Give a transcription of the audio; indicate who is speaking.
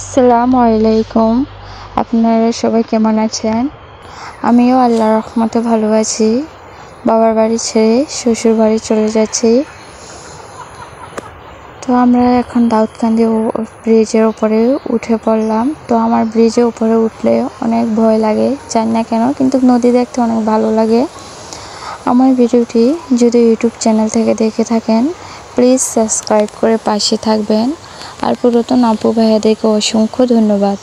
Speaker 1: আসসালামু আলাইকুম। আপনারা সবাই কেমন আছেন? আমিও আল্লাহর রহমতে ভালো আছি। বাবার বাড়ি ছেড়ে শ্বশুর বাড়ি চলে যাচ্ছি। তো আমরা এখন দাউদকান্দি ব্রিজের উপরে উঠে পড়লাম। তো আমার ব্রিজের উপরে উঠলে অনেক ভয় লাগে, জানি না কেন, কিন্তু নদী দেখতে অনেক ভালো লাগে। আমার ভিডিওটি যদি ইউটিউব চ্যানেল থেকে দেখে থাকেন, প্লিজ সাবস্ক্রাইব করে পাশে থাকবেন। আর পুরাতন আপু ভাইয়াদেরকে অসংখ্য ধন্যবাদ।